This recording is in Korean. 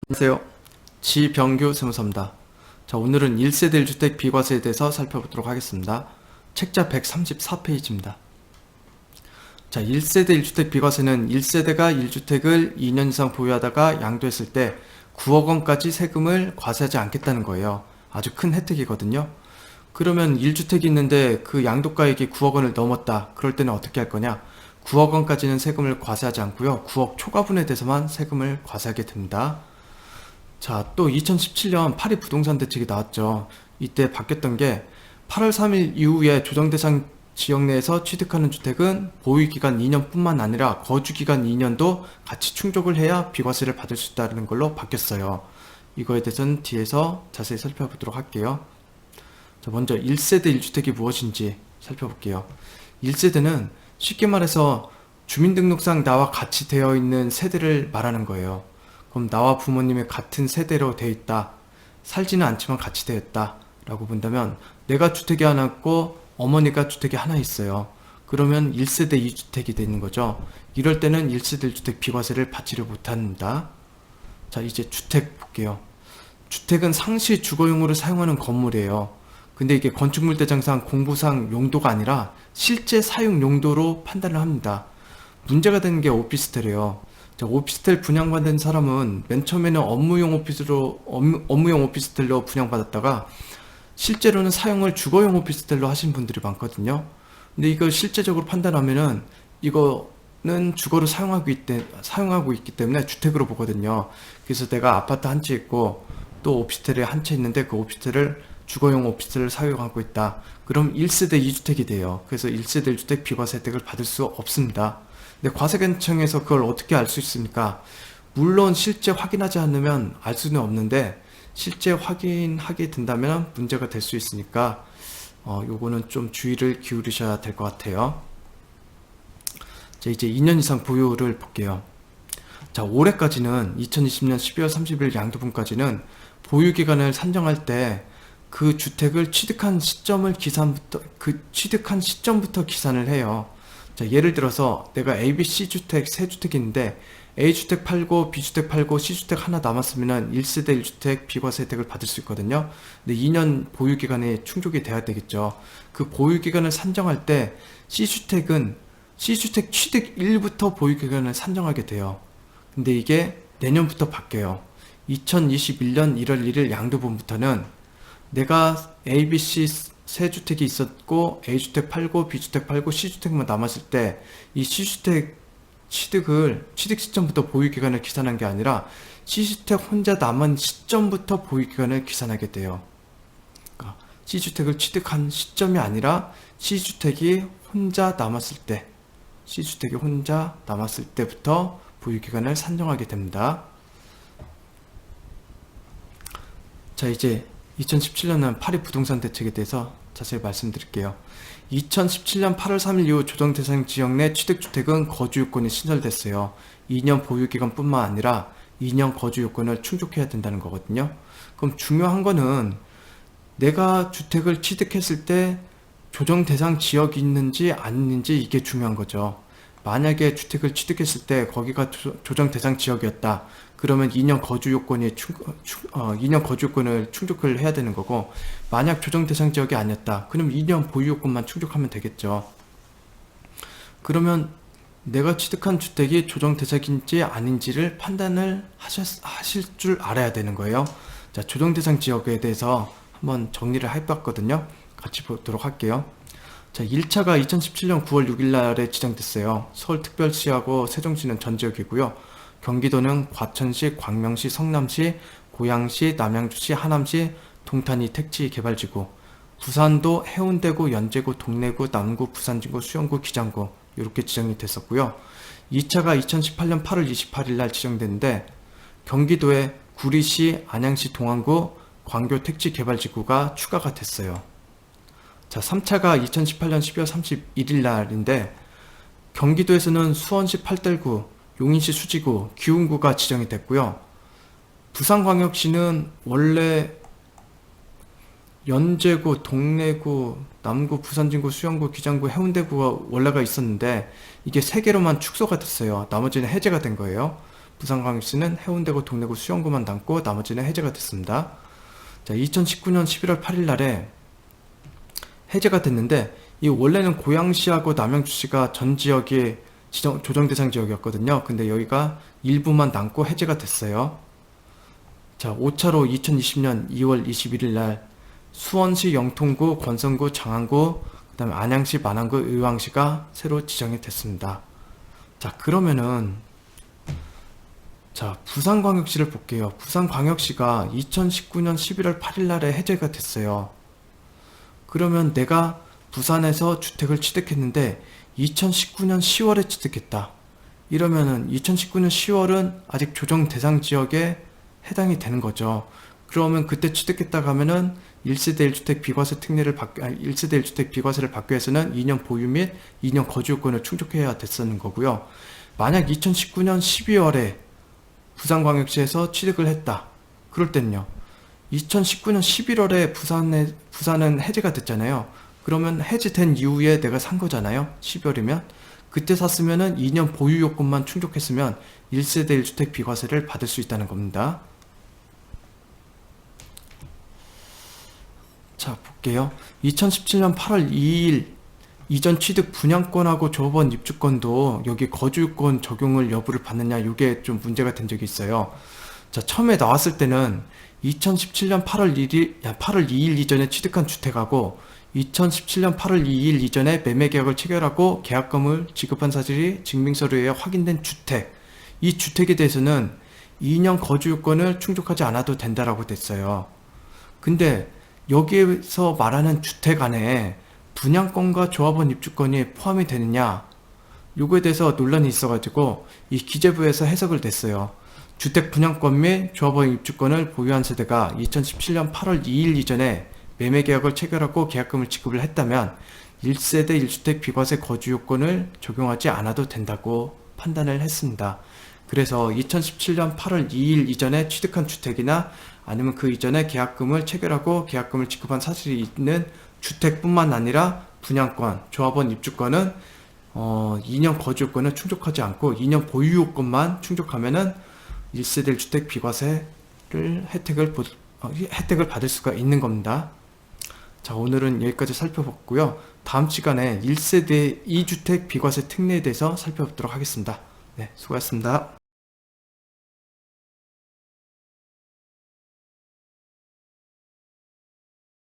안녕하세요. 지병규 세무사입니다. 자, 오늘은 1세대 1주택 비과세에 대해서 살펴보도록 하겠습니다. 책자 134페이지입니다. 자, 1세대 1주택 비과세는 1세대가 1주택을 2년 이상 보유하다가 양도했을 때 9억 원까지 세금을 과세하지 않겠다는 거예요. 아주 큰 혜택이거든요. 그러면 1주택이 있는데 그 양도가액이 9억 원을 넘었다. 그럴 때는 어떻게 할 거냐? 9억 원까지는 세금을 과세하지 않고요. 9억 초과분에 대해서만 세금을 과세하게 됩니다. 자, 또 2017년 파리 부동산 대책이 나왔죠. 이때 바뀌었던 게 8월 3일 이후에 조정대상 지역 내에서 취득하는 주택은 보유기간 2년뿐만 아니라 거주기간 2년도 같이 충족을 해야 비과세를 받을 수 있다는 걸로 바뀌었어요. 이거에 대해서는 뒤에서 자세히 살펴보도록 할게요. 자, 먼저 1세대 1주택이 무엇인지 살펴볼게요. 1세대는 쉽게 말해서 주민등록상 나와 같이 되어 있는 세대를 말하는 거예요. 그럼 나와 부모님이 같은 세대로 되어 있다. 살지는 않지만 같이 되어 있다. 라고 본다면 내가 주택이 하나 있고 어머니가 주택이 하나 있어요. 그러면 1세대 2주택이 되는 거죠. 이럴 때는 1세대 1주택 비과세를 받지를 못합니다. 자, 이제 주택 볼게요. 주택은 상시 주거용으로 사용하는 건물이에요. 근데 이게 건축물대장상 공부상 용도가 아니라 실제 사용 용도로 판단을 합니다. 문제가 되는 게 오피스텔이에요. 자, 오피스텔 분양받은 사람은 맨 처음에는 업무용 오피스텔로 분양받았다가 실제로는 사용을 주거용 오피스텔로 하신 분들이 많거든요. 근데 이걸 실제적으로 판단하면은 이거는 주거로 사용하고 있기 때문에 주택으로 보거든요. 그래서 내가 아파트 한 채 있고 또 오피스텔에 한 채 있는데 그 오피스텔을 주거용 오피스텔을 사용하고 있다. 그럼 1세대 2주택이 돼요. 그래서 1세대 1주택 비과세 혜택을 받을 수 없습니다. 근데 과세관청에서 그걸 어떻게 알 수 있습니까? 물론 실제 확인하지 않으면 알 수는 없는데 실제 확인하게 된다면 문제가 될 수 있으니까 요거는 좀 주의를 기울이셔야 될 것 같아요. 자, 이제 2년 이상 보유를 볼게요. 자, 올해까지는 2020년 12월 30일 양도분까지는 보유기간을 산정할 때 그 주택을 취득한 시점부터 기산을 해요. 자, 예를 들어서 내가 A, B, C 주택 세 주택이 있는데 A주택 팔고 B주택 팔고 C주택 하나 남았으면 1세대 1주택 비과세 혜택을 받을 수 있거든요. 근데 2년 보유기간이 충족이 돼야 되겠죠. 그 보유기간을 산정할 때 C주택 취득 1부터 보유기간을 산정하게 돼요. 근데 이게 내년부터 바뀌어요. 2021년 1월 1일 양도분부터는 내가 A, B, C 세 주택이 있었고 A주택 팔고 B주택 팔고 C주택만 남았을 때 이 C주택 취득 시점부터 보유기간을 계산한 게 아니라 C주택 혼자 남은 시점부터 보유기간을 계산하게 돼요. 그러니까 C주택을 취득한 시점이 아니라 C주택이 혼자 남았을 때부터 보유기간을 산정하게 됩니다. 자, 이제 2017년은 파리 부동산 대책에 대해서 자세히 말씀드릴게요. 2017년 8월 3일 이후 조정 대상 지역 내 취득주택은 거주 요건이 신설됐어요. 2년 보유기간 뿐만 아니라 2년 거주 요건을 충족해야 된다는 거거든요. 그럼 중요한 거는 내가 주택을 취득했을 때 조정 대상 지역이 있는지 아닌지 이게 중요한 거죠. 만약에 주택을 취득했을 때 거기가 조정 대상 지역이었다. 그러면 2년 거주 요건을 충족을 해야 되는 거고, 만약 조정 대상 지역이 아니었다. 그럼 2년 보유 요건만 충족하면 되겠죠. 그러면 내가 취득한 주택이 조정 대상인지 아닌지를 판단을 하실 줄 알아야 되는 거예요. 자, 조정 대상 지역에 대해서 한번 정리를 해봤거든요. 같이 보도록 할게요. 자, 1차가 2017년 9월 6일 날에 지정됐어요. 서울특별시하고 세종시는 전 지역이고요. 경기도는 과천시, 광명시, 성남시, 고양시, 남양주시, 하남시, 동탄이 택지개발지구, 부산도 해운대구, 연제구, 동래구, 남구, 부산진구, 수영구, 기장구 이렇게 지정이 됐었고요. 2차가 2018년 8월 28일 날 지정됐는데 경기도에 구리시, 안양시, 동안구, 광교 택지개발지구가 추가가 됐어요. 자, 3차가 2018년 12월 31일 날인데 경기도에서는 수원시 팔달구, 용인시 수지구, 기흥구가 지정이 됐고요. 부산광역시는 원래 연제구, 동래구, 남구, 부산진구, 수영구, 기장구, 해운대구가 원래가 있었는데 이게 3개로만 축소가 됐어요. 나머지는 해제가 된 거예요. 부산광역시는 해운대구, 동래구, 수영구만 남고 나머지는 해제가 됐습니다. 자, 2019년 11월 8일 날에 해제가 됐는데, 이 원래는 고양시하고 남양주시가 전 지역이 조정 대상 지역이었거든요. 근데 여기가 일부만 남고 해제가 됐어요. 자, 5차로 2020년 2월 21일 날 수원시, 영통구, 권성구, 장안구, 그 다음에 안양시, 만안구, 의왕시가 새로 지정이 됐습니다. 자, 그러면은 자, 부산광역시를 볼게요. 부산광역시가 2019년 11월 8일 날에 해제가 됐어요. 그러면 내가 부산에서 주택을 취득했는데 2019년 10월에 취득했다. 이러면은 2019년 10월은 아직 조정 대상 지역에 해당이 되는 거죠. 그러면 그때 취득했다고 하면은 1세대 1주택 비과세 특례를 1세대 1주택 비과세를 받기 위해서는 2년 보유 및 2년 거주 요건을 충족해야 됐었는 거고요. 만약 2019년 12월에 부산광역시에서 취득을 했다. 그럴 때는요. 2019년 11월에 부산은 해제가 됐잖아요. 그러면 해제된 이후에 내가 산 거잖아요. 12월이면. 그때 샀으면은 2년 보유 요건만 충족했으면 1세대 1주택 비과세를 받을 수 있다는 겁니다. 자, 볼게요. 2017년 8월 2일 이전 취득 분양권하고 조합원 입주권도 여기 거주권 적용을 여부를 받느냐, 이게 좀 문제가 된 적이 있어요. 자, 처음에 나왔을 때는 2017년 8월 2일 이전에 취득한 주택하고 2017년 8월 2일 이전에 매매 계약을 체결하고 계약금을 지급한 사실이 증빙서류에 확인된 주택, 이 주택에 대해서는 2년 거주 요건을 충족하지 않아도 된다라고 됐어요. 근데 여기에서 말하는 주택 안에 분양권과 조합원 입주권이 포함이 되느냐, 요거에 대해서 논란이 있어가지고 이 기재부에서 해석을 냈어요. 주택 분양권 및 조합원 입주권을 보유한 세대가 2017년 8월 2일 이전에 매매 계약을 체결하고 계약금을 지급을 했다면 1세대 1주택 비과세 거주 요건을 적용하지 않아도 된다고 판단을 했습니다. 그래서 2017년 8월 2일 이전에 취득한 주택이나 아니면 그 이전에 계약금을 체결하고 계약금을 지급한 사실이 있는 주택뿐만 아니라 분양권, 조합원 입주권은 2년 거주 요건을 충족하지 않고 2년 보유 요건만 충족하면은 1세대 1주택 비과세를 혜택을 받을 수가 있는 겁니다. 자, 오늘은 여기까지 살펴봤고요. 다음 시간에 1세대 2주택 비과세 특례에 대해서 살펴보도록 하겠습니다. 네, 수고하셨습니다.